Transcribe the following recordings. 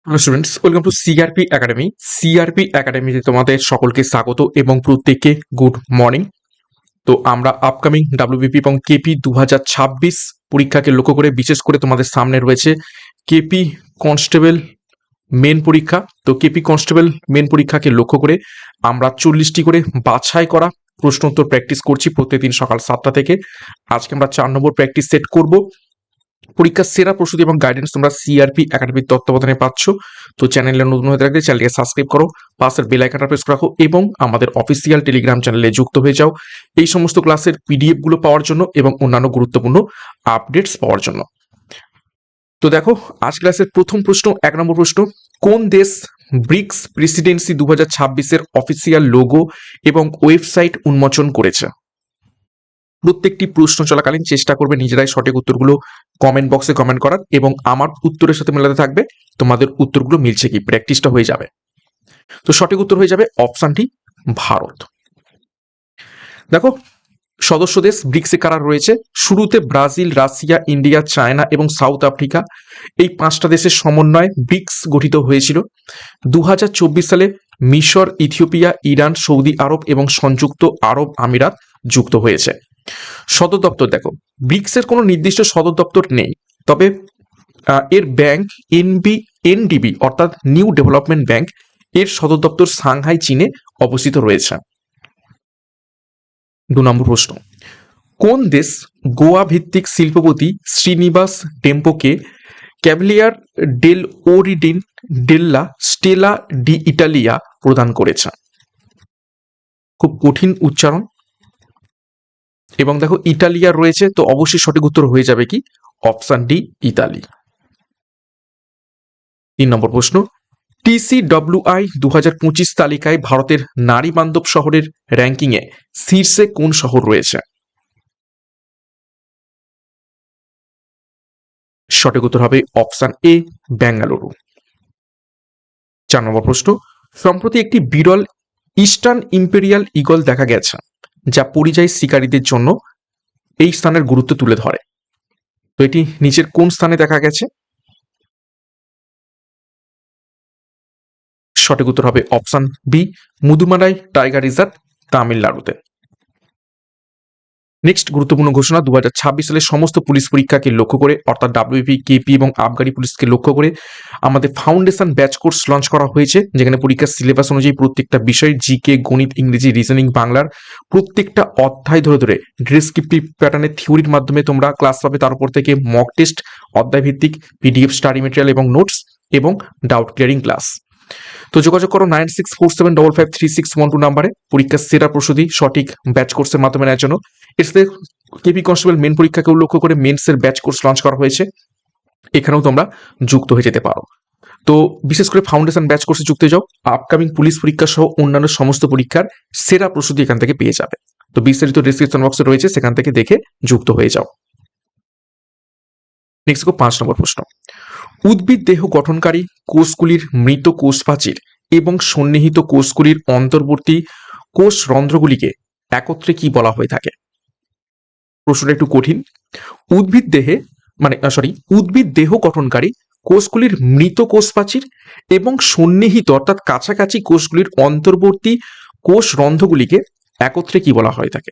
Hello students, welcome to CRP academy. CRP একাডেমিতে তোমাদের সকলকে স্বাগত এবং প্রত্যেককে গুড মর্নিং। তো আমরা আপকামিং ডাব্লিউবিপি এবং কেপি 2026 পরীক্ষাকে লক্ষ্য করে বিশেষ করে তোমাদের সামনে রয়েছে কেপি কনস্টেবল মেন পরীক্ষা। তো কেপি কনস্টেবল মেন পরীক্ষাকে লক্ষ্য করে আমরা 40টি করে বাছাই করা প্রশ্নোত্তর প্র্যাকটিস করছি প্রত্যেকদিন সকাল 7টা থেকে। আজকে আমরা 4 নম্বর প্র্যাকটিস সেট করব। পরীক্ষার সেরা প্রস্তুতি এবং গাইডেন্স তোমরা সিআরপি একাডেমির তত্ত্বাবধানে পাচ্ছ। তো চ্যানেলে নতুন হয়ে থাকলে চ্যানেলকে সাবস্ক্রাইব করো, পাশের বেল আইকনটা প্রেস রাখো এবং আমাদের অফিসিয়াল টেলিগ্রাম চ্যানেলে যুক্ত হয়ে যাও এই সমস্ত ক্লাসের পিডিএফ গুলো পাওয়ার জন্য এবং অন্যান্য গুরুত্বপূর্ণ আপডেটস পাওয়ার জন্য। তো দেখো, আজ ক্লাসের প্রথম প্রশ্ন, 1 নম্বর প্রশ্ন, কোন দেশ ব্রিক্স প্রেসিডেন্সি 2026-এর অফিসিয়াল লোগো এবং ওয়েবসাইট উন্মোচন করেছে? প্রত্যেকটি প্রশ্ন চলাকালীন চেষ্টা করবে নিজেরাই সঠিক উত্তরগুলো কমেন্ট বক্সে কমেন্ট করার এবং আমার উত্তরের সাথে মেলাতে থাকবে তোমাদের উত্তরগুলো মিলছে কি, প্র্যাকটিসটা হয়ে যাবে। তো সঠিক উত্তর হয়ে যাবে অপশনটি ভারত। দেখো, সদস্য দেশ ব্রিক্সে কারা রয়েছে? শুরুতে ব্রাজিল, রাশিয়া, ইন্ডিয়া, চায়না এবং সাউথ আফ্রিকা, এই 5টা দেশের সমন্বয়ে ব্রিক্স গঠিত হয়েছিল। 2024 সালে মিশর, ইথিওপিয়া, ইরান, সৌদি আরব এবং সংযুক্ত আরব আমিরাত যুক্ত হয়েছে। সদর দপ্তর দেখো, ব্রিক্সের কোনো নির্দিষ্ট সদর দপ্তর নেই, তবে এর ব্যাংক এনডিবি অর্থাৎ নিউ ডেভেলপমেন্ট ব্যাংক, এর সদর দপ্তর সাংহাই চীনে অবস্থিত রয়েছে। 2 নম্বর প্রশ্ন, কোন দেশ গোয়া ভিত্তিক শিল্পপতি শ্রীনিবাস টেম্পোকে Cavaliere del Ordine della Stella di Italia প্রদান করেছে? খুব কঠিন উচ্চারণ এবং দেখো ইটালিয়া রয়েছে, তো অবশ্যই সঠিক উত্তর হয়ে যাবে কি, অপশন ডি ইতালি। 3 নম্বর প্রশ্ন, TCWI 2025 তালিকায় ভারতের নারী বান্ধব শহরের র্যাঙ্কিংয়ে শীর্ষে কোন শহর রয়েছে? সঠিক উত্তর হবে অপশন এ, বেঙ্গালুরু। 4 নম্বর প্রশ্ন, সম্প্রতি একটি বিরল ইস্টার্ন ইম্পেরিয়াল ঈগল দেখা গেছে যা পরিযায়ী শিকারীদের জন্য এই স্থানের গুরুত্ব তুলে ধরে। তো এটি নিচের কোন স্থানে দেখা গেছে? সঠিক উত্তর হবে option B, Mudumalai tiger reserve, তামিলনাড়ুতে। নেক্সট গুরুত্বপূর্ণ ঘোষণা, 2026 সালের সমস্ত পুলিশ পরীক্ষাকে লক্ষ্য করে অর্থাৎ ডাব্লিউপি, কেপি এবং আবগারি পুলিশকে লক্ষ্য করে আমাদের ফাউন্ডেশন ব্যাচ কোর্স লঞ্চ করা হয়েছে, যেখানে পরীক্ষার সিলেবাস অনুযায়ী প্রত্যেকটা বিষয় জিকে, গণিত, ইংরেজি, রিজনিং, বাংলার প্রত্যেকটা অধ্যায় ধরে ধরে ডেসক্রিপটিভ প্যাটার্নের থিওরির মাধ্যমে তোমরা ক্লাস পাবে। তার উপর থেকে মক টেস্ট, অধ্যায় ভিত্তিক পিডিএফ, স্টাডি মেটেরিয়াল এবং নোটস এবং ডাউট ক্লিয়ারিং ক্লাস। তো যোগাযোগ করো 9647553612 নাম্বারে পরীক্ষার সেরা প্রস্তুতি সঠিক ব্যাচ কোর্সের মাধ্যমে নেওয়ার জন্য। এর সাথে কেপি কনস্টেবল মেন পরীক্ষাকেও লক্ষ্য করে মেন্সের ব্যাচ কোর্স লঞ্চ করা হয়েছে, এখানেও তোমরা যুক্ত হয়ে যেতে পারো। তো বিশেষ করে ফাউন্ডেশন ব্যাচ কোর্সে যুক্ত হয়ে যাও, আপকামিং পুলিশ পরীক্ষা সহ অন্যান্য সমস্ত পরীক্ষার সেরা প্রস্তুতি এখান থেকে পেয়ে যাবে। তো বিস্তারিত ডেসক্রিপশন বক্সে রয়েছে, সেখান থেকে দেখে যুক্ত হয়ে যাও। নেক্সট 5 নম্বর প্রশ্ন, উদ্ভিদ দেহ গঠনকারী কোষগুলির মৃত কোষ প্রাচীর এবং সন্নিহিত কোষগুলির অন্তর্বর্তী কোষ রন্ধ্রগুলিকে একত্রে কি বলা হয়ে থাকে? প্রশ্নটা একটু কঠিন। উদ্ভিদ দেহ গঠনকারী কোষগুলির মৃত কোষ প্রাচীর এবং সন্নিহিত অর্থাৎ কাছাকাছি কোষগুলির অন্তর্বর্তী কোষ রন্ধ্রগুলিকে একত্রে কি বলা হয়ে থাকে?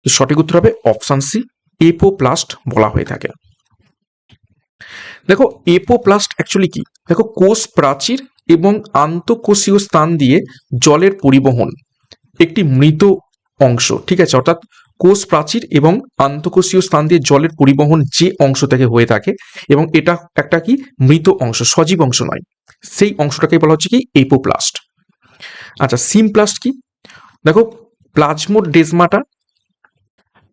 সঠিক উত্তর হবে অপশন সি, এপোপ্লাস্ট বলা হয়ে থাকে। দেখো, এপোপ্লাস্ট অ্যাকচুয়ালি কি? দেখো, কোষ প্রাচীর এবং আন্তঃকোষীয় স্থান দিয়ে জলের পরিবহন একটি মৃত অংশ, ঠিক আছে, অর্থাৎ কোষ প্রাচীর এবং আন্তঃকোষীয় স্থান দিয়ে জলের পরিবহন যে অংশ থেকে হয়ে থাকে এবং এটা একটা কি মৃত অংশ, সজীব অংশ নয়, সেই অংশটাকে বলা হচ্ছে কি এপোপ্লাস্ট। আচ্ছা, সিমপ্লাস্ট কি? দেখো, প্লাজমোডেজমাটা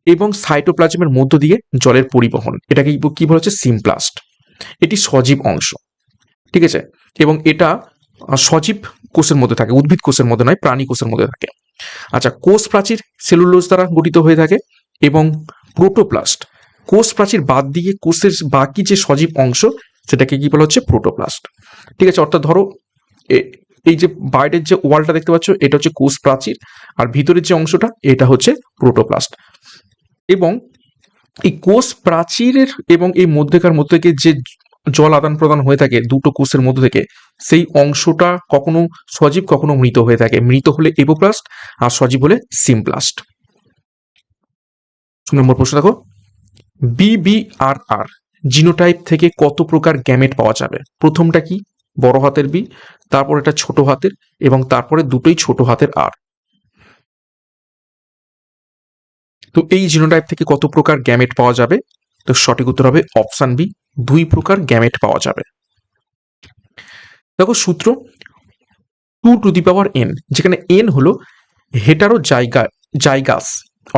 এবং সাইটোপ্লাজমের মধ্য দিয়ে জলের পরিবহন, এটাকে কি বলা হচ্ছে সিমপ্লাস্ট। এটি সজীব অংশ, ঠিক আছে, এবং এটা সজীব কোষের মধ্যে থাকে, উদ্ভিদ কোষের মধ্যে নয়, প্রাণী কোষের মধ্যে থাকে। আচ্ছা, কোষ প্রাচীর সেলুলোজ দ্বারা গঠিত হয়ে থাকে এবং প্রোটোপ্লাস্ট কোষ প্রাচীর বাদ দিয়ে কোষের বাকি যে সজীব অংশ সেটাকে কি বলা হচ্ছে প্রোটোপ্লাস্ট, ঠিক আছে। অর্থাৎ ধরো এই যে বাইরের যে ওয়ালটা দেখতে পাচ্ছ এটা হচ্ছে কোষ প্রাচীর, আর ভিতরের যে অংশটা এটা হচ্ছে প্রোটোপ্লাস্ট। এবং এই কোষ প্রাচীরের এবং এই মধ্যে যে জল আদান প্রদান হয়ে থাকে দুটো কোষের মধ্য থেকে, সেই অংশটা কখনো সজীব কখনো মৃত হয়ে থাকে। মৃত হলে এবোপ্লাস্ট আর সজীব হলে সিমপ্লাস্ট। 2 নম্বর প্রশ্ন দেখো, BBRR জিনোটাইপ থেকে কত প্রকার গ্যামেট পাওয়া যাবে? প্রথমটা কি? বড় হাতের বি, তারপর এটা ছোট হাতের, এবং তারপরে দুটোই ছোট হাতের আর। তো এই জিনোটাইপ থেকে কত প্রকার গ্যামেট পাওয়া যাবে? তো সঠিক উত্তর হবে অপশন বি, 2 প্রকার গ্যামেট পাওয়া যাবে। দেখো সূত্র 2n, যেখানে n হলো হেটারো জাইগাস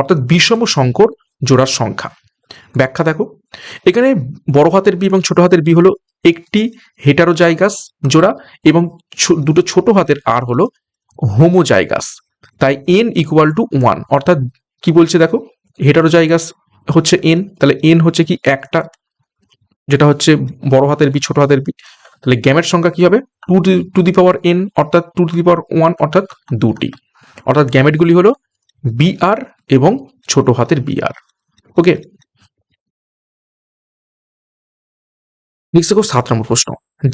অর্থাৎ বিষম সংকর জোড়ার সংখ্যা। ব্যাখ্যা দেখো, এখানে বড় হাতের বি এবং ছোট হাতের বি হলো একটি হেটারোজাইগাস জোড়া, এবং দুটো ছোট হাতের আর হলো হোমোজাইগাস। তাই n ইকুয়াল টু 1, অর্থাৎ কি বলছে দেখো, হেটারোজাইগাস হচ্ছে n, তাহলে n হচ্ছে কি একটা, যেটা হচ্ছে বড় হাতের বি ছোট হাতের বি, তাহলে গ্যামেট সংখ্যা কি হবে 2n, অর্থাৎ 2 অর্থাৎ 2টি, অর্থাৎ গ্যামেটগুলি হলো বিআর এবং ছোট হাতের বিআর। ওকে, নেক্সট দেখো 7 নম্বর প্রশ্ন,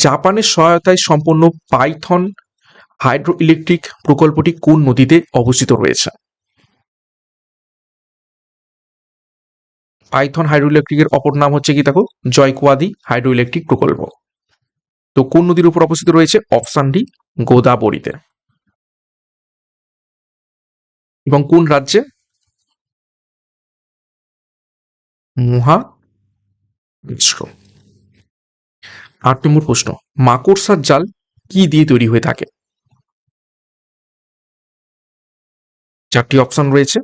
জাপানের সহায়তায় সম্পন্ন পাইথন হাইড্রো ইলেকট্রিক প্রকল্পটি কোন নদীতে অবস্থিত রয়েছে? পাইথন হাইড্রো ইলেকট্রিকের অপর নাম হচ্ছে কি দেখো, জয়কোয়াদি হাইড্রো ইলেকট্রিক প্রকল্প। তো কোন নদীর উপর অবস্থিত রয়েছে? অপশন ডি, গোদাবরীতে। এবং কোন রাজ্যে? মহারাষ্ট্র। 8 নম্বর প্রশ্ন, মাকড়সার জাল কি দিয়ে তৈরি হয়ে থাকে? 4টি অপশন রয়েছে,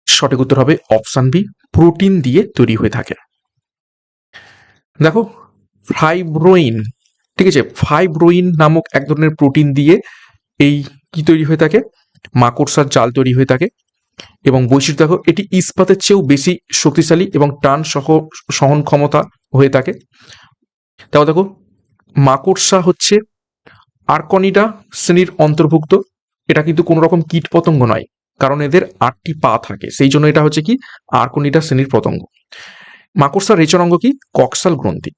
সঠিক উত্তর হবে অপশন বি, প্রোটিন দিয়ে তৈরি হয়ে থাকে। দেখো ফাইব্রোইন, ঠিক আছে, ফাইব্রোইন নামক এক ধরনের প্রোটিন দিয়ে এই কি তৈরি হয়ে থাকে? মাকড়সার জাল তৈরি হয়ে থাকে। এবং বৈশিষ্ট্য দেখো, এটি ইস্পাতের চেয়েও বেশি শক্তিশালী এবং টান সহন ক্ষমতা হয়ে থাকে। তাও দেখো, মাকড়সা হচ্ছে আর্কনিডা শ্রেণীর অন্তর্ভুক্ত। এটা কিন্তু কোনো রকম কীট পতঙ্গ নয়, কারণ এদের 8টি পা থাকে, সেই জন্য এটা হচ্ছে কি আর্কনিডা শ্রেণীর পতঙ্গ। মাকড়সার রেচন অঙ্গ কি? কক্সাল গ্রন্থি।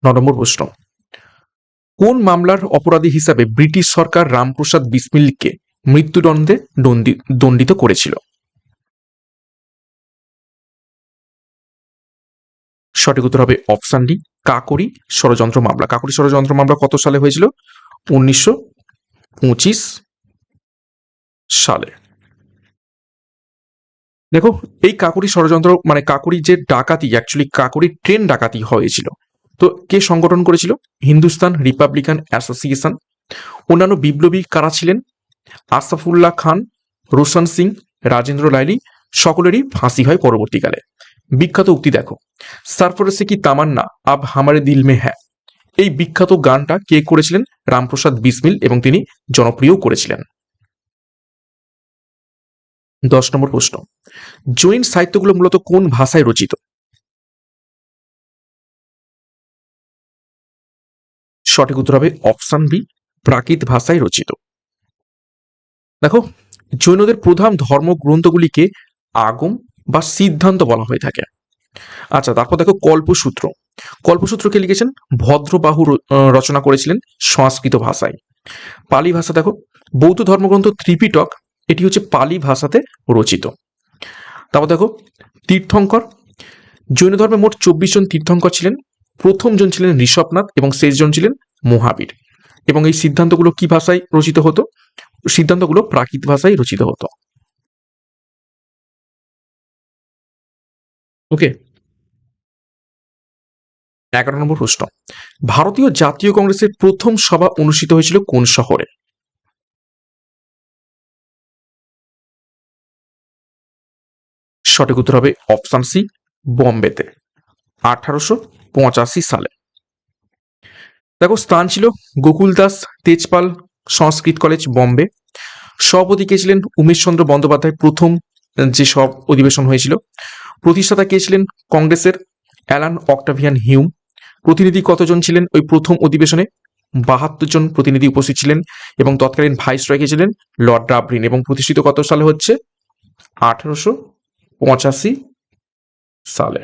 9 নম্বর প্রশ্ন, কোন মামলার অপরাধী হিসাবে ব্রিটিশ সরকার রামপ্রসাদ বিসমিলকে মৃত্যুদণ্ডে দণ্ডিত করেছিল? সঠিক উত্তর হবে অপশন ডি, কাকরি ষড়যন্ত্র মামলা। কাকরি ষড়যন্ত্র মামলা কত সালে হয়েছিল? 1925 সালে। দেখো, এই কাকরি ষড়যন্ত্র মানে কাকরি যে ডাকাতি, অ্যাকচুয়ালি কাকরি ট্রেন ডাকাতি হয়েছিল। তো কে সংগঠন করেছিল? Hindustan Republican association. অন্যান্য বিপ্লবী কারা ছিলেন? আসাফুল্লাহ খান, রোশন সিং, রাজেন্দ্র লাইলি, সকলেরই ফাঁসি হয় পরবর্তীকালে। বিখ্যাত উক্তি দেখো, সারফরসে কি তামান্না আব হামারে দিল মে হ্যাঁ, এই বিখ্যাত গানটা কে করেছিলেন? রামপ্রসাদ বিসমিল, এবং তিনি জনপ্রিয় করেছিলেন। 10 নম্বর প্রশ্ন, জৈন সাহিত্যগুলো মূলত কোন ভাষায় রচিত? সঠিক উত্তর হবে অপশন বি, প্রাকৃত ভাষায় রচিত। দেখো, জৈনদের প্রধান ধর্মগ্রন্থগুলিকে আগম বা সিদ্ধান্ত বলা হয়ে থাকে। আচ্ছা, তারপর দেখো কল্পসূত্র। কল্পসূত্রকে লিখেছেন ভদ্রবাহু, রচনা করেছিলেন সংস্কৃত ভাষায়। পালি ভাষা দেখো, বৌদ্ধ ধর্মগ্রন্থ ত্রিপিটক, এটি হচ্ছে পালি ভাষাতে রচিত। তারপর দেখো তীর্থঙ্কর, জৈন ধর্মে মোট 24 জন তীর্থঙ্কর ছিলেন। প্রথম জন ছিলেন ঋষভনাথ এবং শেষজন ছিলেন মহাবীর। এবং এই সিদ্ধান্তগুলো কি ভাষায় রচিত হতো? সিদ্ধান্তগুলো প্রাকৃত ভাষায় রচিত হতো। ওকে, 11 নম্বর প্রশ্ন, ভারতীয় জাতীয় কংগ্রেসের প্রথম সভা অনুষ্ঠিত হয়েছিল কোন শহরে? সঠিক উত্তর হবে অপশন সি, বোম্বেতে, 1885 সালে। দেখো স্থান ছিল গোকুল দাস তেজপাল সংস্কৃত কলেজ, বোম্বে। সভাপতি কে ছিলেন? উমেশ চন্দ্র বন্দ্যোপাধ্যায়, প্রথম যে সব অধিবেশন হয়েছিল। প্রতিষ্ঠাতা কে ছিলেন কংগ্রেসের? Alan Octavian Hume. প্রতিনিধি কতজন ছিলেন ওই প্রথম অধিবেশনে? 72 জন প্রতিনিধি উপস্থিত ছিলেন, এবং তৎকালীন ভাইসরয় কে ছিলেন লর্ড ডাবলিন, এবং প্রতিষ্ঠিত কত সালে হচ্ছে? 1885 সালে।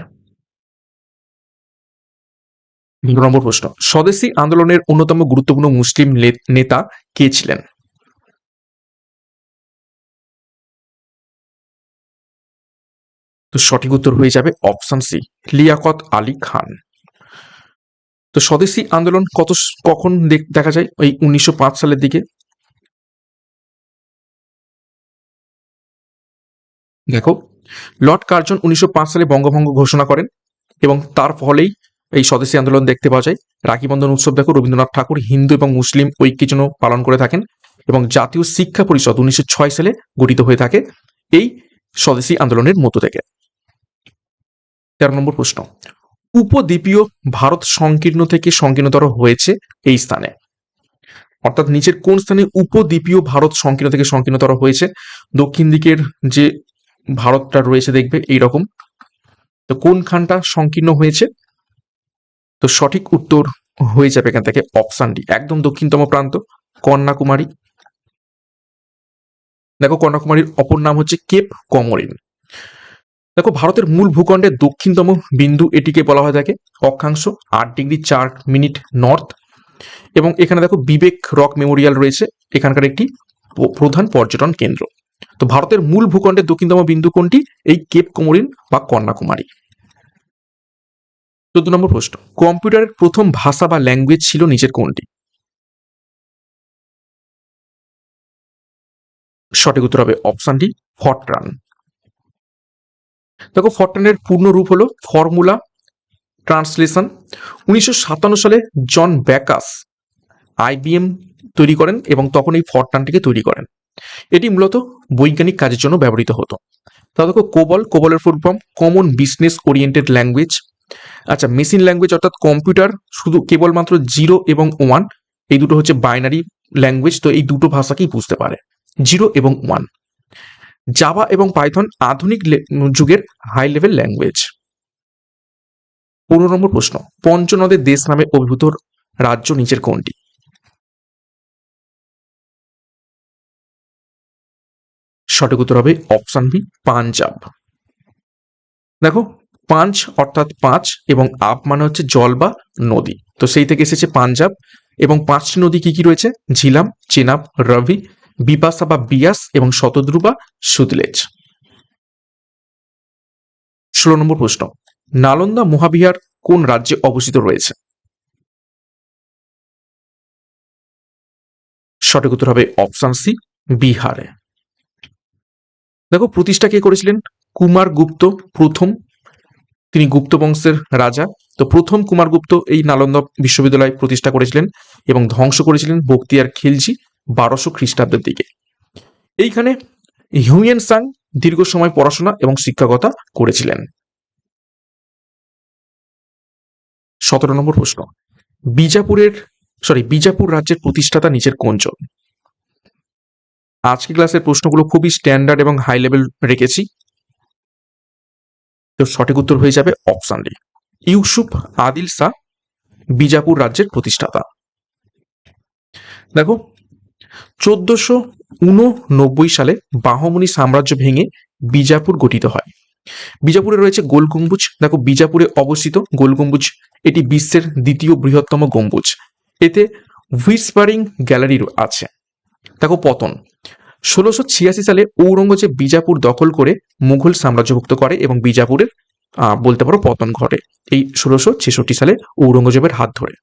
2 নম্বর প্রশ্ন, স্বদেশী আন্দোলনের অন্যতম গুরুত্বপূর্ণ মুসলিম নেতা কে ছিলেন? তো সঠিক উত্তর হয়ে যাবে অপশন সি, লিয়াকত আলী খান। তো স্বদেশী আন্দোলন কখন দেখা যায়? ওই 1905 সালের দিকে। দেখো, লর্ড কার্জন 1905 সালে বঙ্গভঙ্গ ঘোষণা করেন এবং তার ফলেই এই স্বদেশী আন্দোলন দেখতে পাওয়া যায়। রাখি বন্ধন উৎসব দেখো রবীন্দ্রনাথ ঠাকুর হিন্দু এবং মুসলিম ঐক্যের জন্য পালন করে থাকেন এবং জাতীয় শিক্ষা পরিষদ 1906 সালে গঠিত হয়ে থাকে এই স্বদেশী আন্দোলনের মধ্য থেকে। 13 নম্বর প্রশ্ন, উপদ্বীপীয় ভারত সংকীর্ণ থেকে সংকীর্ণতর হয়েছে এই স্থানে, অর্থাৎ নিচের কোন স্থানে উপদ্বীপীয় ভারত সংকীর্ণ থেকে সংকীর্ণতর হয়েছে? দক্ষিণ দিকের যে ভারতটা রয়েছে দেখবে এইরকম, তো কোনখানটা সংকীর্ণ হয়েছে? তো সঠিক উত্তর হয়ে যাবে এখান থেকে অপশন ডি, একদম দক্ষিণতম প্রান্ত, কন্যাকুমারী। দেখো, কন্যাকুমারীর অপর নাম হচ্ছে কেপ কমোরিন। দেখো, ভারতের মূল ভূখণ্ডের দক্ষিণতম বিন্দু এটিকে বলা হয় থাকে, অক্ষাংশ 8°4' নর্থ। এবং এখানে দেখো বিবেক রক মেমোরিয়াল রয়েছে, এখানকার একটি প্রধান পর্যটন কেন্দ্র। তো ভারতের মূল ভূখণ্ডের দক্ষিণতম বিন্দু কোনটি? এই কেপ কমোরিন বা কন্যাকুমারী। 14 নম্বর প্রশ্ন, কম্পিউটারের প্রথম ভাষা বা ল্যাঙ্গুয়েজ ছিল নিচের কোনটি? সঠিক উত্তর হবে অপশন ডি, ফরট্রান। দেখো, ফরট্রানের পূর্ণ রূপ হলো ফর্মুলা ট্রান্সলেশন। 1957 সালে জন ব্যাকাস আইবিএম তৈরি করেন এবং তখন এই ফরট্রানটিকে তৈরি করেন। এটি মূলত বৈজ্ঞানিক কাজের জন্য ব্যবহৃত হতো। তা দেখো, কোবলের full form common business oriented language. আচ্ছা, মেশিন ল্যাঙ্গুয়েজ অর্থাৎ কম্পিউটার শুধু কেবলমাত্র 0 এবং 1, এই দুটো হচ্ছে বাইনারি ল্যাঙ্গুয়েজ, তো এই দুটো ভাষাকেই বুঝতে পারে, 0 এবং 1। জাভা এবং পাইথন আধুনিক যুগের হাই লেভেল ল্যাঙ্গুয়েজ। 15 নম্বর প্রশ্ন, পঞ্চনদের দেশ নামে অভিভূত রাজ্য নিচের কোনটি? সঠিক উত্তর হবে অপশন বি, পাঞ্জাব। দেখো, পাঞ্চ অর্থাৎ 5 এবং আব মানে হচ্ছে জল বা নদী, তো সেই থেকে এসেছে পাঞ্জাব। এবং 5টি নদী কি কি রয়েছে? ঝিলাম, চেনাব, রবি, বিপাশা বা বিয়াস এবং শতদ্রু বা সুতলেজ। 16 নম্বর প্রশ্ন, নালন্দা মহাবিহার কোন রাজ্যে অবস্থিত রয়েছে? সঠিক উত্তর হবে অপশন সি, বিহারে। দেখো, প্রতিষ্ঠা কে করেছিলেন? কুমার গুপ্ত প্রথম, তিনি গুপ্ত বংশের রাজা। তো প্রথম কুমারগুপ্ত এই নালন্দা বিশ্ববিদ্যালয় প্রতিষ্ঠা করেছিলেন এবং ধ্বংস করেছিলেন বখতিয়ার খিলজি 1200 খ্রিস্টাব্দের দিকে। এইখানে হিউয়েন সাং দীর্ঘ সময় পড়াশোনা এবং শিক্ষকতা করেছিলেন। 17 নম্বর প্রশ্ন, বিজাপুর রাজ্যের প্রতিষ্ঠাতা নিচের কোনজন? আজকে ক্লাসের প্রশ্নগুলো খুবই স্ট্যান্ডার্ড এবং হাই লেভেল রেখেছি, তো সঠিক উত্তর হয়ে যাবে অপশন ডি, ইউসুফ আদিল শাহ বিজাপুর রাজ্যের প্রতিষ্ঠাতা। দেখো, 1489 সালে বাহমনি সাম্রাজ্য ভেঙে বিজাপুর গঠিত হয়। বিজাপুরে রয়েছে গোল গম্বুজ। দেখো, বিজাপুরে অবস্থিত গোল গম্বুজ এটি বিশ্বের দ্বিতীয় বৃহত্তম গম্বুজ। এতে হুইসপারিং গ্যালারি আছে। দেখো, পতন 1686 সালে ঔরঙ্গজেব বিজাপুর দখল করে মুঘল সাম্রাজ্যভুক্ত করে এবং বিজাপুরের বলতে পারো পতন ঘটে এই 1666 সালে ঔরঙ্গজেবের হাত ধরে।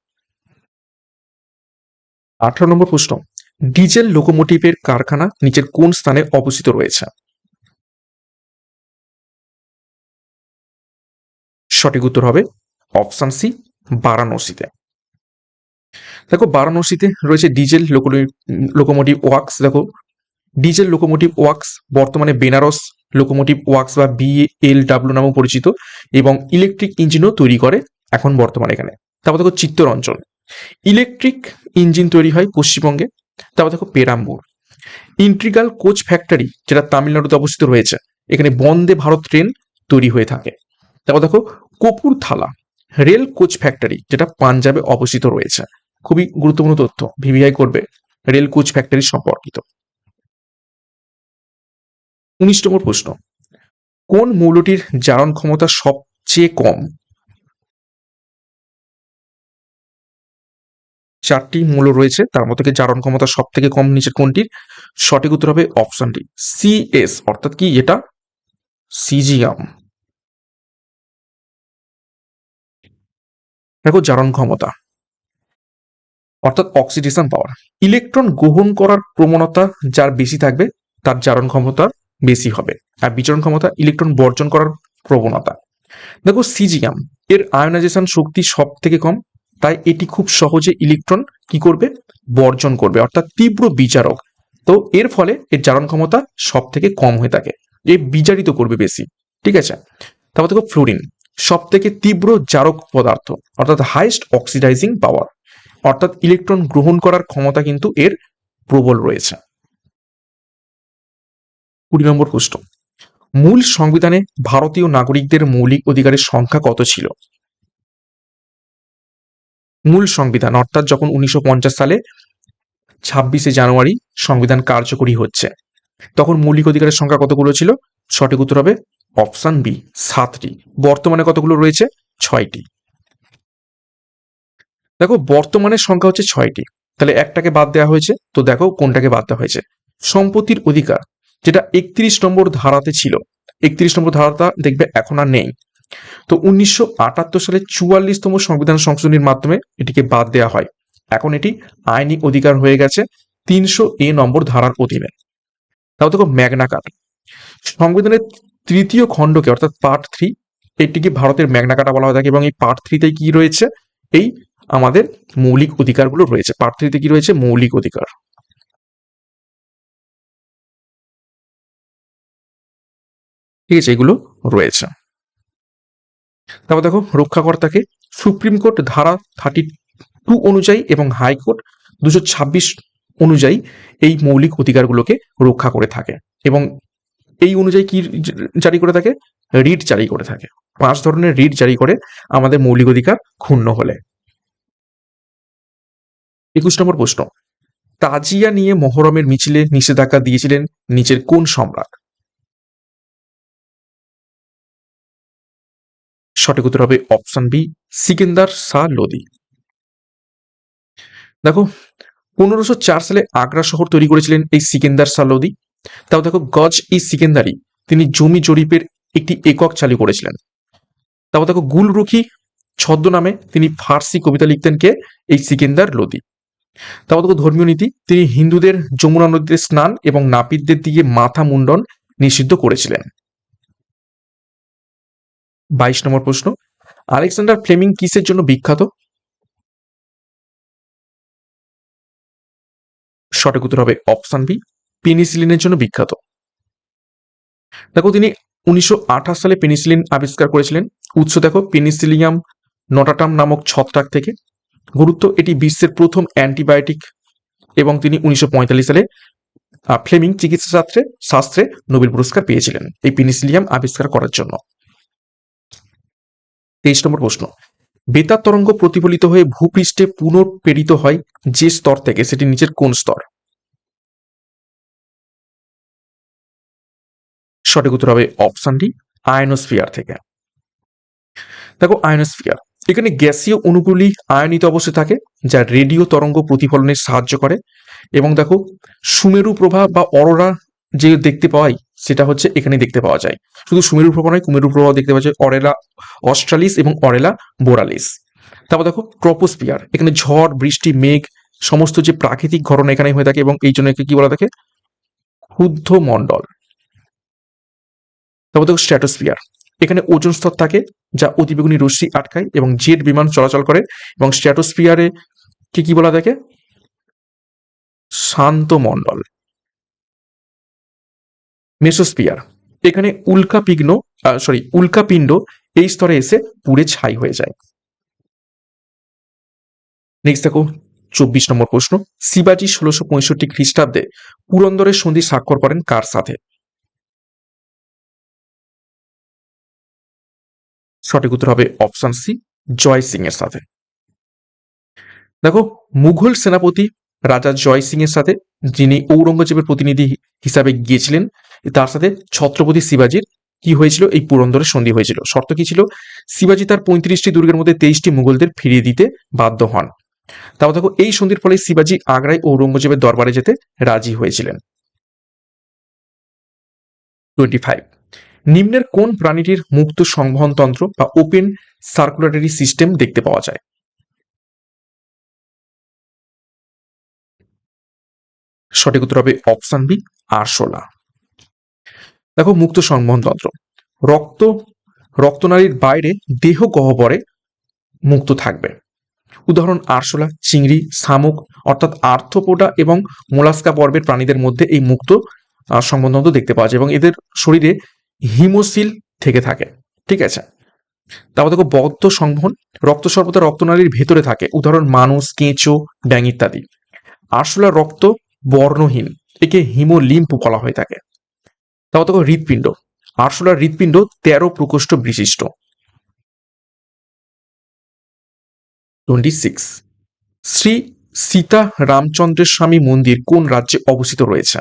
18 নম্বর প্রশ্ন, ডিজেল লোকোমোটিভের কারখানা নিচের কোন স্থানে অবস্থিত রয়েছে? সঠিক উত্তর হবে অপশন সি, বারাণসীতে। দেখো, বারাণসীতে রয়েছে ডিজেল লোকোমোটিভ ওয়ার্কস। দেখো, ডিজেল লোকোমোটিভ ওয়ার্কস বর্তমানে বেনারস লোকোমোটিভ ওয়ার্কস বা BLW নামেও পরিচিত এবং ইলেকট্রিক ইঞ্জিনও তৈরি করে এখন বর্তমানে এখানে। তারপর দেখো, চিত্তরঞ্জন ইলেকট্রিক ইঞ্জিন তৈরি হয় পশ্চিমবঙ্গে। তারপর দেখো, পেরাম্বুর ইন্ট্রিগাল কোচ ফ্যাক্টরি যেটা তামিলনাড়ুতে অবস্থিত রয়েছে, এখানে বন্দে ভারত ট্রেন তৈরি হয়ে থাকে। তারপর দেখো, কপুরথালা রেল কোচ ফ্যাক্টরি যেটা পাঞ্জাবে অবস্থিত রয়েছে। খুবই গুরুত্বপূর্ণ তথ্য, ভিভিআই করবে রেল কোচ ফ্যাক্টরি সম্পর্কিত। 19 নম্বর প্রশ্ন, কোন মৌলটির জারণ ক্ষমতা চেয়ে কম। চারটি মূল্য রয়েছে, তার মধ্যে থেকে জারণ ক্ষমতা সব থেকে কম নিচের কোনটির? সঠিক উত্তর হবে অপশনটি সিএস, অর্থাৎ কি এটা? সিজিয়াম। দেখো জারণ ক্ষমতা অর্থাৎ অক্সিডেশন পাওয়ার। ইলেকট্রন গ্রহণ করার প্রবণতা যার বেশি থাকবে তার জারণ ক্ষমতা বেশি হবে, আর বিচরণ ক্ষমতা ইলেকট্রন বর্জন করার প্রবণতা। দেখো সিজিয়াম এর আয়নাইজেশন শক্তি সব থেকে কম, তাই এটি খুব সহজে ইলেকট্রন কি করবে? বর্জন করবে, অর্থাৎ তীব্র বিচারক। তো এর ফলে এর জারণ ক্ষমতা সব থেকে কম হয়ে থাকে, এ বিজারিত করবে বেশি। ঠিক আছে, তারপর দেখো ফ্লোরিন সব থেকে তীব্র জারক পদার্থ, অর্থাৎ হাইয়েস্ট অক্সিডাইজিং পাওয়ার, অর্থাৎ ইলেকট্রন গ্রহণ করার ক্ষমতা কিন্তু এর প্রবল রয়েছে। 20 নম্বর প্রশ্ন, মূল সংবিধানে ভারতীয় নাগরিকদের মৌলিক অধিকারের সংখ্যা কত ছিল? মূল সংবিধান অর্থাৎ যখন 1950 সালে 26শে জানুয়ারি সংবিধান কার্যকরী হচ্ছে, তখন মৌলিক অধিকারের সংখ্যা কতগুলো ছিল? সঠিক উত্তর হবে অপশন বি 7টি। বর্তমানে কতগুলো রয়েছে? 6টি। দেখো বর্তমানে সংখ্যা হচ্ছে 6টি, তাহলে একটাকে বাদ দেওয়া হয়েছে, তো দেখো কোনটাকে বাদ দেওয়া হয়েছে। সম্পত্তির অধিকার, যেটা 31 নম্বর ধারাতে ছিল, 31 নম্বর ধারাটা দেখবে এখন আর নেই। তো 1978 সালে 44তম সংবিধান সংশোধনীর মাধ্যমে এটিকে বাদ দেওয়া হয়, এখন এটি আইনি অধিকার হয়ে গেছে 300A নম্বর ধারার অধীনে। তাও দেখো ম্যাগনা কার্টা, সংবিধানের 3য় খণ্ডকে অর্থাৎ পার্ট 3, এটিকে ভারতের ম্যাগনা কার্টা বলা হয়ে থাকে, এবং এই পার্ট 3তে কি রয়েছে? এই আমাদের মৌলিক অধিকারগুলো রয়েছে। পার্ট 3তে কি রয়েছে? মৌলিক অধিকার। ঠিক আছে, এগুলো রয়েছে। তারপর দেখো রক্ষাকর্তাকে সুপ্রিম কোর্ট ধারা 32 অনুযায়ী এবং হাইকোর্ট 226 অনুযায়ী এই মৌলিক অধিকারগুলোকে রক্ষা করে থাকে, এবং এই অনুযায়ী কি জারি করে থাকে? রিট জারি করে থাকে। 5 ধরনের রিট জারি করে আমাদের মৌলিক অধিকার ক্ষুণ্ণ হলে। 21 নম্বর প্রশ্ন, তাজিয়া নিয়ে মহরমের মিছিলে নিষেধাজ্ঞা দিয়েছিলেন নিচের কোন সম্রাট? সঠিক উত্তর হবে অপশন বি সিকেন্দার শাহ লোদি। দেখো 1504 সালে আগ্রা শহর তৈরি করেছিলেন এই সিকেন্দার শাহ লোদি। তাও দেখো গজ ই সিকেন্দারি তিনি জমি জরিপের একটি একক চালু করেছিলেন। তারপর দেখো গুলরুখি ছদ্মনামে তিনি ফার্সি কবিতা লিখতেন কে? এই সিকেন্দার লোদি। তারপর দেখো ধর্মীয় নীতি, তিনি হিন্দুদের যমুনা নদীতে স্নান এবং নাপিতদের দিকে মাথা মুন্ডন নিষিদ্ধ করেছিলেন। 22 নম্বর প্রশ্ন, আলেকজান্ডার ফ্লেমিং কিসের জন্য বিখ্যাত? সঠিক উত্তর হবে অপশন বি পেনিসিলিনের জন্য বিখ্যাত। দেখো তিনি 1928 সালে পেনিসিলিন আবিষ্কার করেছিলেন। উৎস দেখো পেনিসিলিয়াম নটাটাম নামক ছত্রাক থেকে। গুরুত্ব, এটি বিশ্বের প্রথম অ্যান্টিবায়োটিক, এবং তিনি 1945 সালে ফ্লেমিং চিকিৎসা শাস্ত্রে নোবেল পুরস্কার পেয়েছিলেন এই পেনিসিলিয়াম আবিষ্কার করার জন্য। 23 নম্বর প্রশ্ন, বেতার তরঙ্গ প্রতিফলিত হয়ে ভূপৃষ্ঠে পুনঃপ্রেরিত হয় যে স্তর থেকে, সেটি নিচের কোন স্তর? সঠিক উত্তর হবে অপশন ডি আয়নোস্ফিয়ার থেকে। দেখো আয়নোস্ফিয়ার, এখানে গ্যাসীয় অণুগুলি আয়নিত অবস্থায় থাকে, যা রেডিও তরঙ্গ প্রতিফলনে সাহায্য করে। এবং দেখো সুমেরু প্রভা বা অরোরা যে দেখতে পাওয়াই, সেটা হচ্ছে এখানে দেখতে পাওয়া যায়। শুধু সুমেরু প্রভা নয়, কুমেরু প্রভা দেখতে পাওয়া যায়, অরেলা অস্ট্রালিস এবং অরেলা বোরালিস। তারপর দেখো ট্রপোস্ফিয়ার, এখানে ঝড় বৃষ্টি মেঘ সমস্ত যে প্রাকৃতিক ঘটনা এখানে হয়ে থাকে, এবং এই জন্য একে কি বলা থাকে? ক্ষুব্ধ মণ্ডল। তারপর দেখো স্ট্র্যাটোস্ফিয়ার, এখানে ওজোন স্তর থাকে যা অতিবেগুনি রশ্মি আটকায় এবং জেট বিমান চলাচল করে, এবং স্ট্র্যাটোস্ফিয়ারে কি বলা থাকে? শান্ত মণ্ডল। মেসোস্ফিয়ার, এখানে উল্কাপিণ্ড এই স্তরে এসে পুড়ে ছাই হয়ে যায়। নেক্সট দেখো 24 নম্বর প্রশ্ন, শিবাজি 1665 খ্রিস্টাব্দে পুরন্দরের সন্ধি স্বাক্ষর করেন কার সাথে? সঠিক উত্তর হবে অপশন সি জয় সিং এর সাথে। দেখো মুঘল সেনাপতি রাজা জয় সিং এর সাথে, যিনি ঔরঙ্গজেবের প্রতিনিধি হিসাবে গিয়েছিলেন, তার সাথে ছত্রপতি শিবাজির কি হয়েছিল? এই পুরন্দরের সন্ধি হয়েছিল। শর্ত কি ছিল? শিবাজি তার 35টি দুর্গের মধ্যে 23টি মুঘলদের ফিরিয়ে দিতে বাধ্য হন। তাও দেখো এই সন্ধির ফলে শিবাজি আগ্রায় ঔরঙ্গজেবের দরবারে যেতে রাজি হয়েছিলেন। 25, নিম্নের কোন প্রাণীটির মুক্ত সংবহন তন্ত্র বা ওপেন সার্কুলেটরি সিস্টেম দেখতে পাওয়া যায়? সঠিক উত্তর হবে অপশন বি, আরশোলা। দেখো মুক্ত সংবহন তন্ত্র, রক্ত রক্তনালীর বাইরে দেহ গহ্বরে মুক্ত থাকবে। উদাহরণ আরশোলা, চিংড়ি, শামুক অর্থাৎ আর্থ্রোপোডা এবং মোলাস্কা পর্বের প্রাণীদের মধ্যে এই মুক্ত সংবহনতন্ত্র দেখতে পাওয়া যায় এবং এদের শরীরে হিমোসিল থেকে থাকে। ঠিক আছে, তারপর দেখো বদ্ধ সংবহন, রক্ত সর্বদা রক্তনালীর ভেতরে থাকে। উদাহরণ মানুষ, কেঁচো, ব্যাঙ ইত্যাদি। আরশোলার রক্ত বর্ণহীন, একে হিমোলিম্ফ বলা হয়ে থাকে। তারপর দেখো হৃৎপিণ্ড, আরশোলার হৃৎপিণ্ড 13 প্রকোষ্ঠ বিশিষ্ট। 26, শ্রী সীতা রামচন্দ্রের স্বামী মন্দির কোন রাজ্যে অবস্থিত রয়েছে?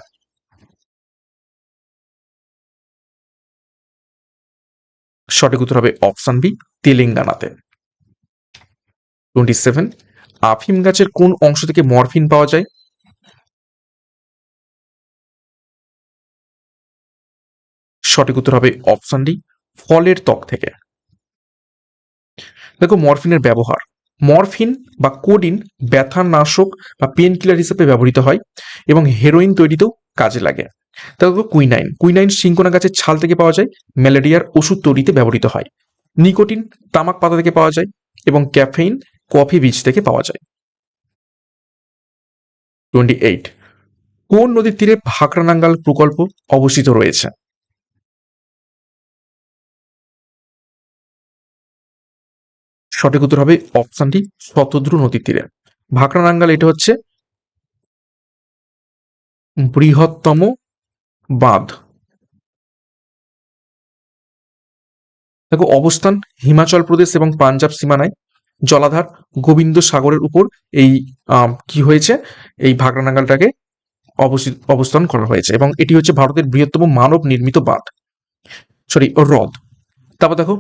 সঠিক উত্তর হবে অপশন বি, তেলেঙ্গানাতে। 27, আফিম গাছের কোন অংশ থেকে মরফিন পাওয়া যায়? সঠিক উত্তর হবে অপশন ডি, ফলের ত্বক থেকে। দেখো মরফিনের ব্যবহার, মরফিন বা কোডিন ব্যথানাশক বা পেন কিলার হিসেবে ব্যবহৃত হয় এবং হেরোইন তৈরিতেও কাজে লাগে। তারপর কুইনাইন, কুইনাইন সিঙ্কোনা গাছের ছাল থেকে পাওয়া যায়, ম্যালেরিয়ার ওষুধ তৈরিতে ব্যবহৃত হয়। নিকোটিন তামাক পাতা থেকে পাওয়া যায় এবং ক্যাফেইন কফি বীজ থেকে পাওয়া যায়। 28, কোন নদীর তীরে ভাকরানাঙ্গাল প্রকল্প অবস্থিত রয়েছে? সঠিক উত্তর হবে অপশনটি, শতদ্রু নদীর তীরে। ভাকরানাঙ্গাল এটা হচ্ছে বৃহত্তম বাঁধ। দেখো অবস্থান হিমাচল প্রদেশ এবং পাঞ্জাব সীমানায়, জলাধার গোবিন্দ সাগরের উপর এই কি হয়েছে, এই ভাকরানাঙ্গালটাকে অবস্থান করা হয়েছে এবং এটি হচ্ছে ভারতের বৃহত্তম মানব নির্মিত বাঁধ, সরি হ্রদ। তারপর দেখো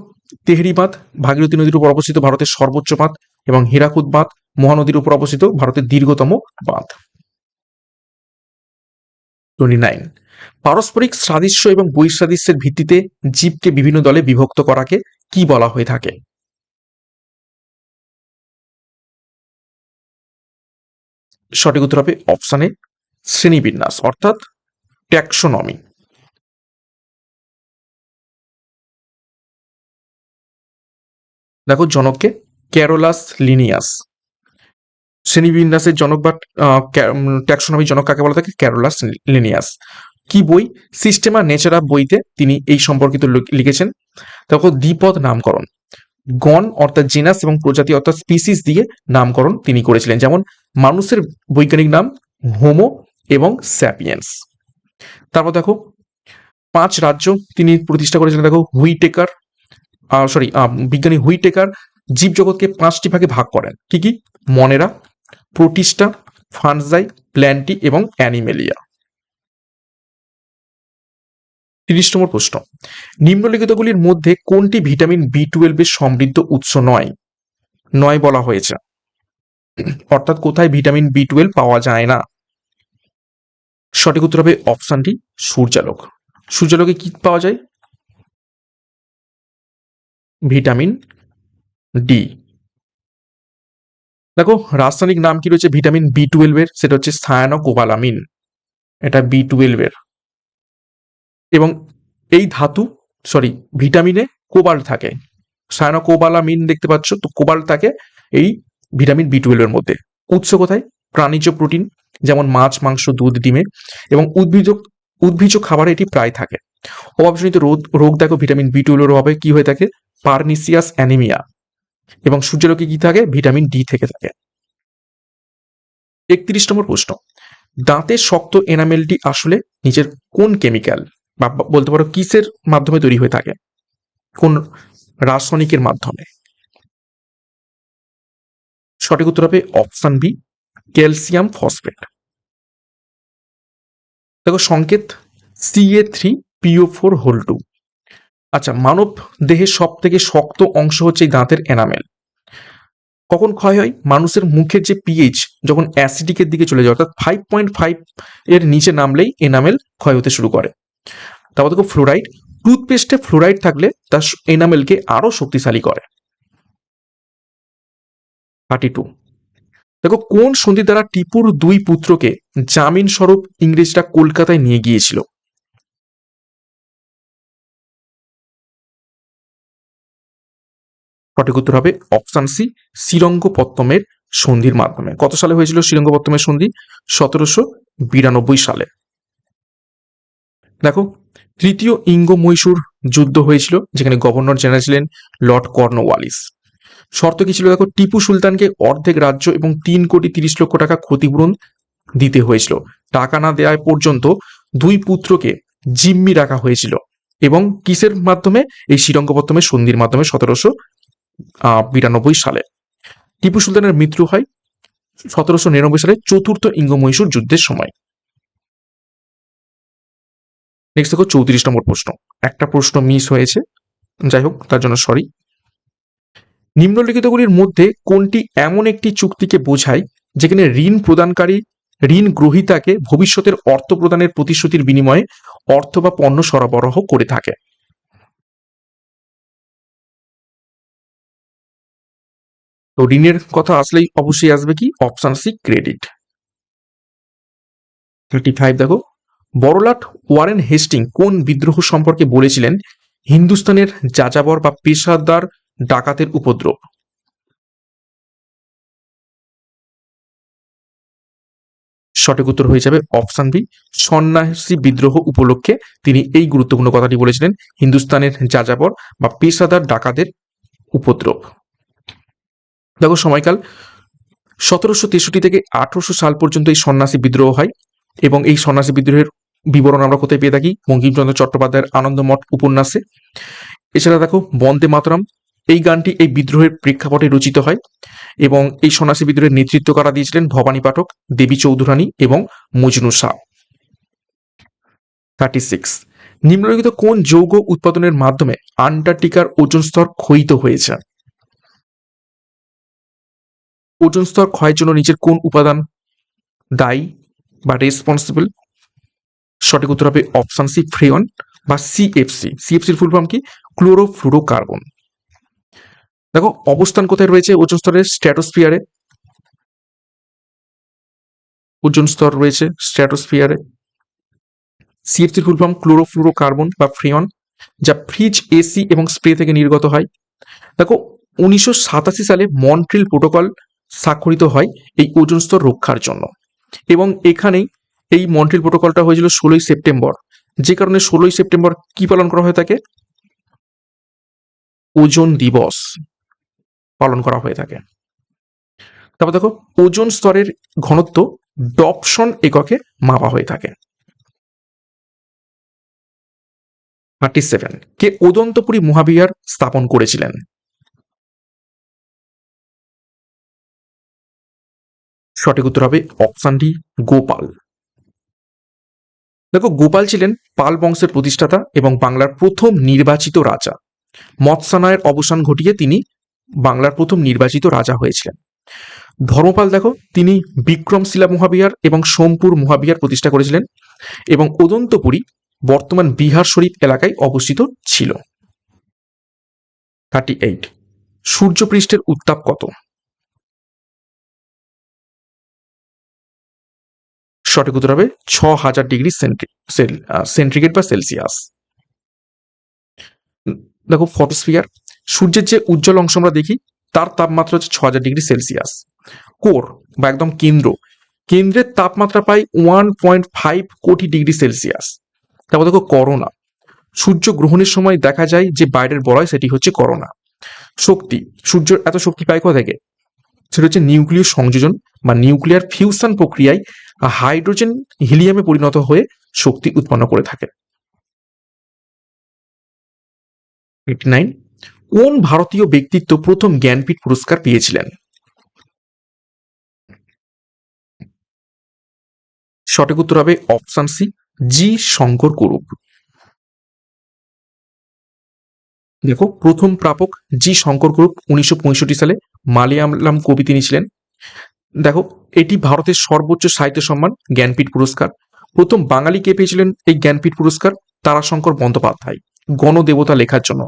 তেহরি বাঁধ ভাগীরথী নদীর উপর অবস্থিত ভারতের সর্বোচ্চ বাঁধ এবং হীরাকুদ বাঁধ মহানদীর উপর অবস্থিত ভারতের দীর্ঘতম বাঁধ। 29, পারস্পরিক সাদৃশ্য এবং বৈসাদৃশ্যের ভিত্তিতে জীবকে বিভিন্ন দলে বিভক্ত করাকে কি বলা হয়ে থাকে? সঠিক উত্তর হবে অপশানে শ্রেণীবিন্যাস অর্থাৎ ট্যাক্সোনমি। দেখো জনককে ক্যারোলাস লিনিয়াস, শ্রেণীবিন্যাসের জনক বা ট্যাক্সোনমি জনক কাকে বলা থাকে? Carolus Linnaeus. কি বই? সিস্টেমা নেচারা বইতে তিনি এই সম্পর্কিত লিখেছেন। দেখো দ্বিপদ নামকরণ, গণ অর্থাৎ জেনাস এবং প্রজাতি অর্থাৎ স্পিসিস দিয়ে নামকরণ তিনি করেছিলেন, যেমন মানুষের বৈজ্ঞানিক নাম হোমো এবং স্যাপিয়েন্স। তারপর দেখো 5 রাজ্য তিনি প্রতিষ্ঠা করেছিলেন। দেখো হুইটেকার, বিজ্ঞানী হুইটেকার জীবজগৎকে 5টি ভাগে ভাগ করেন। কি কি? মনেরা, প্রোটিস্টা, ফানজাই, প্ল্যান্টি এবং অ্যানিমেলিয়া। 30 নম্বর প্রশ্ন, নিম্নলিখিতগুলির মধ্যে কোনটি ভিটামিন বি12 এর সমৃদ্ধ উৎস নয়? নয় বলা হয়েছে, অর্থাৎ কোথায় ভিটামিন বি12 পাওয়া যায় না? সঠিক উত্তর হবে অপশনটি সূর্যালোক। সূর্যালোকে কি পাওয়া যায়? Vitamin D. দেখো রাসায়নিক নাম কি রয়েছে ভিটামিন বি12 এর? সেটা হচ্ছে সায়ানোকোবালামিন, এটা বি12 এর। এবং এই ধাতু, সরি ভিটামিনে কোবাল্ট থাকে, সায়ানোকোবালামিন দেখতে পাচ্ছ, তো কোবাল্ট থাকে এই ভিটামিন বি12 এর মধ্যে। উৎস কোথায়? প্রাণীজ প্রোটিন যেমন মাছ, মাংস, দুধ, ডিমে এবং উদ্ভিজ্জ খাবারে এটি প্রায় থাকে। অভাবজনিত রোগ দেখো ভিটামিন বি12 এর অভাবে কি হয়ে থাকে? পারনিসিয়াস অ্যানিমিয়া। এবং সূর্যালোকে কি থাকে? ভিটামিন ডি থেকে থাকে। 31 নম্বর প্রশ্ন, দাঁতের শক্ত এনামেলটি আসলে নিচের কোন কেমিক্যাল বা বলতে পারো কিসের মাধ্যমে তৈরি হয়ে থাকে? কোন রাসায়নিকের মাধ্যমে? সঠিক উত্তর হবে অপশন বি, ক্যালসিয়াম ফসফেট। দেখো সংকেত CA3PO4 2, আচ্ছা, মানব দেহের সব থেকে শক্ত অংশ হচ্ছে এই দাঁতের এনামেল। কখন ক্ষয় হয়? মানুষের মুখের যে পিএইচ যখন অ্যাসিডিকের দিকে চলে যায়, অর্থাৎ 5.5 এর নিচে নামলেই এনামেল ক্ষয় হতে শুরু করে। তারপর দেখো ফ্লোরাইড। টুথপেস্টে ফ্লোরাইড থাকলে তা এনামেলকে আরো শক্তিশালী করে। 32। দেখো কোন সন্ধি দ্বারা টিপুর দুই পুত্রকে জামিন স্বরূপ ইংরেজরা কলকাতায় নিয়ে গিয়েছিল? সঠিক উত্তর হবে অপশন সি, শ্রীরঙ্গপত্তমের সন্ধির মাধ্যমে। কত সালে হয়েছিল শ্রীরঙ্গপত্তমের সন্ধি? 1792 সালে। দেখো তৃতীয় ইঙ্গ মহীশূর যুদ্ধ হয়েছিল, যেখানে গভর্নর জেনারেল ছিলেন লর্ড কর্নওয়ালিস। শর্ত কি ছিল? দেখো টিপু সুলতানকে অর্ধেক রাজ্য এবং 3,30,00,000 টাকা ক্ষতিপূরণ দিতে হয়েছিল। টাকা না দেওয়া পর্যন্ত দুই পুত্রকে জিম্মি রাখা হয়েছিল। এবং কিসের মাধ্যমে? এই শ্রীরঙ্গপত্তমের সন্ধির মাধ্যমে 1792 সালে। টিপু সুলতানের মৃত্যু হয় 1799 সালে চতুর্থ ইঙ্গ মহীশূর যুদ্ধের সময়। নেক্সট দেখো 34 নম্বর প্রশ্ন। একটা প্রশ্ন মিস হয়েছে, যাই হোক তার জন্য সরি। নিম্নলিখিতগুলির মধ্যে কোনটি এমন একটি চুক্তিকে বোঝায় যেখানে ঋণ প্রদানকারী ঋণ গ্রহীতাকে ভবিষ্যতের অর্থ প্রদানের প্রতিশ্রুতির বিনিময়ে অর্থ বা পণ্য সরবরাহ করে থাকে? তো ঋণের কথা আসলেই অবশ্যই আসবে কি? Option C, credit. 35 দেখো বড়লাট ওয়ারেন হেস্টিং কোন বিদ্রোহ সম্পর্কে বলেছিলেন হিন্দুস্তানের যাযাবর বা পেশাদার ডাকাতের উপদ্রব? সঠিক উত্তর হয়ে যাবে অপশন বি, সন্ন্যাসী বিদ্রোহ উপলক্ষে তিনি এই গুরুত্বপূর্ণ কথাটি বলেছিলেন, হিন্দুস্তানের যাযাবর বা পেশাদার ডাকাতের উপদ্রব। দেখো সময়কাল 1763 থেকে 1800 সাল পর্যন্ত এই সন্ন্যাসী বিদ্রোহ হয়। এবং এই সন্ন্যাসী বিদ্রোহের বিবরণ আমরা কোথায় পেয়ে থাকি? বঙ্কিমচন্দ্র চট্টোপাধ্যায়ের আনন্দমঠ উপন্যাসে। এছাড়া দেখো বন্দে মাতরম, এই গানটি এই বিদ্রোহের প্রেক্ষাপটে রচিত হয়। এবং এই সন্ন্যাসী বিদ্রোহের নেতৃত্ব কারা দিয়েছিলেন? ভবানী পাঠক, দেবী চৌধুরানী এবং মজনু শাহ। 36 নিম্নলিখিত কোন যৌগ উৎপাদনের মাধ্যমে আন্টার্কটিকার ওজোন স্তর ক্ষয়িত হয়েছে? ওজোন স্তর ক্ষয়ের জন্য নিচের কোন উপাদান দায়ী বা রেসপন্সিবল? সঠিক উত্তর হবে অপশন সি, ফ্রেয়ন বা সিএফসি। সিএফসির ফুল ফর্ম কি? ক্লোরোফ্লুরোকার্বন। দেখো অবস্থান কোথায় রয়েছে ওজোন স্তরের? স্ট্র্যাটোস্ফিয়ারে। ওজোন স্তর রয়েছে স্ট্র্যাটোস্ফিয়ারে। সিএফসির ফুল ফর্ম ক্লোরোফ্লুরোকার্বন বা ফ্রেয়ন, যা ফ্রিজ, এসি এবং স্প্রে থেকে নির্গত হয়। দেখো 1987 সালে মন্ট্রিল প্রোটোকল স্বাক্ষরিত হয় এই ওজোন স্তর রক্ষার জন্য। এবং এখানেই এই মন্ট্রিল প্রোটোকলটা হয়েছিল 16ই সেপ্টেম্বর, যে কারণে 16ই সেপ্টেম্বর কি পালন করা হয়ে থাকে? ওজোন দিবস পালন করা হয়ে থাকে। তারপর দেখো ওজোন স্তরের ঘনত্ব ডপসন এককে মাপা হয়ে থাকে। 37 কে উদন্তপুরী মহাবিহার স্থাপন করেছিলেন? সঠিক উত্তর হবে অপশন ডি, গোপাল। দেখো গোপাল ছিলেন পাল বংশের প্রতিষ্ঠাতা এবং বাংলার প্রথম নির্বাচিত রাজা। মৎস্যালয়ের অবসান ঘটিয়ে তিনি বাংলার প্রথম নির্বাচিত রাজা হয়েছিলেন। ধর্মপাল দেখো তিনি বিক্রমশিলা মহাবিহার এবং সোমপুর মহাবিহার প্রতিষ্ঠা করেছিলেন। এবং উদন্তপুরী বর্তমান বিহার শরীফ এলাকায় অবস্থিত ছিল। 38 সূর্যপৃষ্ঠের উত্তাপ কত? সঠিক উত্তর হবে 6000 ডিগ্রি সেন্টিগ্রেড বা সেলসিয়াস। দেখো ফটোস্ফিয়ার, সূর্যের যে উজ্জ্বল অংশ আমরা দেখি তার তাপমাত্রা হচ্ছে 6000 ডিগ্রি সেলসিয়াস। কোর বা একদম কেন্দ্র, কেন্দ্রের তাপমাত্রা প্রায় 1.5 কোটি ডিগ্রি সেলসিয়াস। তারপর দেখো করোনা, সূর্য গ্রহণের সময় দেখা যায় যে বাইরের বলয়, সেটি হচ্ছে করোনা। শক্তি, সূর্য এত শক্তি পায় কোথা থেকে? সেটা হচ্ছে নিউক্লিয় সংযোজন বা নিউক্লিয়ার ফিউশন প্রক্রিয়ায় হাইড্রোজেন হিলিয়ামে পরিণত হয়ে শক্তি উৎপন্ন করে থাকে। 89 কোন ভারতীয় ব্যক্তিত্ব প্রথম জ্ঞানপীঠ পুরস্কার পেয়েছিলেন? সঠিক উত্তর হবে অপশন সি, জি শঙ্কর কুরুপ। দেখো, প্রথম প্রাপক জি শঙ্কর গ্রুপ 1965 সালে মালয়ালম কবি তিনি ছিলেন। দেখো, এটি ভারতের সর্বোচ্চ সাহিত্য সম্মান জ্ঞানপীঠ পুরস্কার। প্রথম বাঙালি কে পেয়েছিলেন এই জ্ঞানপীঠ পুরস্কার? তারাশঙ্কর বন্দ্যোপাধ্যায়, গণদেবতা লেখার জন্য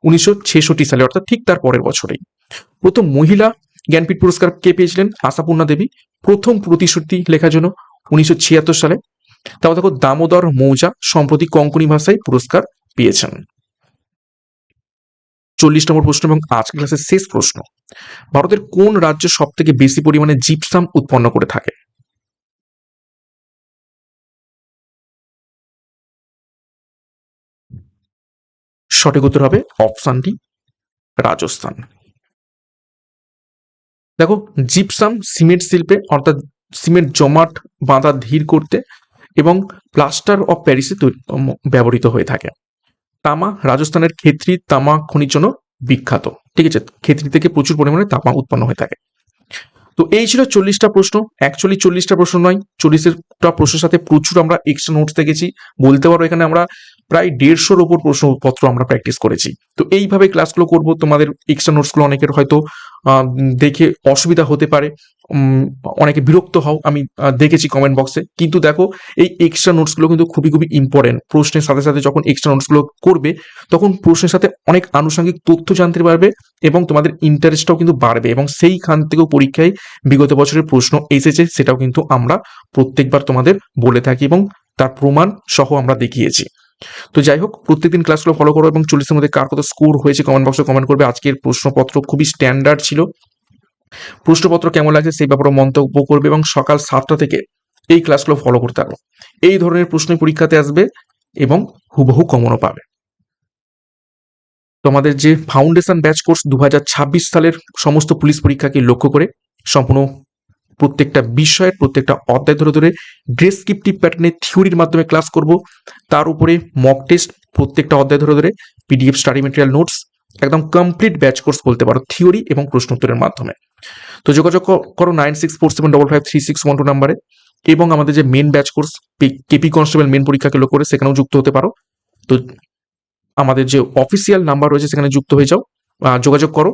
1966 সালে, অর্থাৎ ঠিক তার পরের বছরেই। প্রথম মহিলা জ্ঞানপীঠ পুরস্কার কে পেয়েছিলেন? আশাপূর্ণা দেবী, প্রথম প্রতিশ্রুতি লেখার জন্য 1976 সালে। তারপর দেখো, দামোদর মৌজা সম্প্রতি কঙ্কনি ভাষায় পুরস্কার পেয়েছেন। 40 নম্বর প্রশ্ন এবং আজকের ক্লাসের শেষ প্রশ্ন, ভারতের কোন রাজ্য সব থেকে বেশি পরিমাণে জিপসাম উৎপন্ন করে থাকে? সঠিক উত্তর হবে অপশন ডি, রাজস্থান। দেখো, জিপসাম সিমেন্ট শিল্পে, অর্থাৎ সিমেন্ট জমাট বাঁধা ধীর করতে এবং প্লাস্টার অফ প্যারিসে ব্যবহৃত হয়ে থাকে। তামা, রাজস্থানের খেতড়ি তামা খনির জন্য বিখ্যাত। ঠিক আছে, খেতড়ি থেকে প্রচুর পরিমাণে তামা উৎপন্ন হয়ে থাকে। তো এই ছিল 40টা প্রশ্ন। অ্যাকচুয়ালি 40টা প্রশ্ন নয়, 40টা প্রশ্নের সাথে প্রচুর আমরা এক্সট্রা নোটস দেখেছি। বলতে পারো এখানে আমরা প্রায় 150-র ওপর প্রশ্নপত্র আমরা প্র্যাকটিস করেছি। তো এইভাবে ক্লাসগুলো করব। তোমাদের এক্সট্রা নোটসগুলো অনেকের হয়তো দেখে অসুবিধা হতে পারে, অনেকে বিরক্ত হও, আমি দেখেছি কমেন্ট বক্সে। কিন্তু দেখো, এই এক্সট্রা নোটসগুলো কিন্তু খুবই খুবই ইম্পর্টেন্ট। প্রশ্নের সাথে সাথে যখন এক্সট্রা নোটসগুলো করবে, তখন প্রশ্নের সাথে অনেক আনুষঙ্গিক তথ্য জানতে পারবে এবং তোমাদের ইন্টারেস্টটাও কিন্তু বাড়বে, এবং সেইখান থেকেও পরীক্ষায় বিগত বছরের প্রশ্ন এসেছে, সেটাও কিন্তু আমরা প্রত্যেকবার তোমাদের বলে থাকি এবং তার প্রমাণ সহ আমরা দেখিয়েছি। তো যাই হোক, প্রত্যেকদিন ক্লাসগুলো ফলো করো এবং 40-এর মধ্যে কার কত স্কোর হয়েছে কমেন্ট বক্সে কমেন্ট করবে। আজকের প্রশ্নপত্র খুবই স্ট্যান্ডার্ড ছিল। প্রশ্নপত্র কেমন লাগছে সেই ব্যাপারে মন্তব্য করবে এবং সকাল 7টা থেকে এই ক্লাসগুলো ফলো করতে পারো। এই ধরনের প্রশ্ন পরীক্ষাতে আসবে এবং হুবহু কমনও পাবে। তোমাদের যে ফাউন্ডেশন ব্যাচ কোর্স 2026 সালের সমস্ত পুলিশ পরীক্ষাকে লক্ষ্য করে সম্পূর্ণ প্রত্যেকটা বিষয়ের প্রত্যেকটা অধ্যায় ধরে ধরে ডেসক্রিপটিভ প্যাটার্নে থিওরির মাধ্যমে ক্লাস করব। তার উপরে মক টেস্ট প্রত্যেকটা অধ্যায় ধরে ধরে, পিডিএফ স্টাডি মেটেরিয়াল নোটস, একদম কমপ্লিট ব্যাচ কোর্স বলতে পারো, থিওরি এবং প্রশ্ন উত্তরের মাধ্যমে। তো যোগাযোগ করো 9647553612 নাম্বারে। এবং আমাদের যে main batch course KP constable main পরীক্ষাকে লক্ষ্য করে, সেখানেও যুক্ত হতে পারো। তো আমাদের যে অফিসিয়াল নাম্বার রয়েছে সেখানে যুক্ত হয়ে যাও, যোগাযোগ করো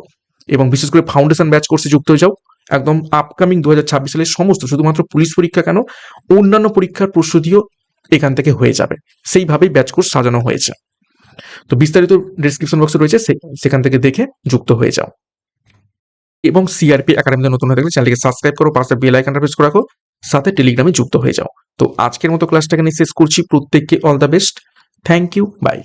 এবং বিশেষ করে ফাউন্ডেশন ব্যাচ কোর্সে যুক্ত হয়ে যাও। একদম আপকামিং 2026 সালের সমস্ত, শুধুমাত্র পুলিশ পরীক্ষা কেন, অন্যান্য পরীক্ষার প্রস্তুতিও এখান থেকে হয়ে যাবে। সেইভাবেই ব্যাচ কোর্স সাজানো হয়েছে। তো বিস্তারিত ডেসক্রিপশন বক্সে রয়েছে, সেখান থেকে দেখে যুক্ত হয়ে যাও। এবং সিআরপি একাডেমিতে নতুন হয়ে থাকলে চ্যানেলকে সাবস্ক্রাইব করো, পাশে বেল আইকনটা প্রেস করে রাখো, সাথে টেলিগ্রামে যুক্ত হয়ে যাও। তো আজকের মতো ক্লাসটাকে নিয়ে শেষ করছি। প্রত্যেককে all the best. Thank you, by.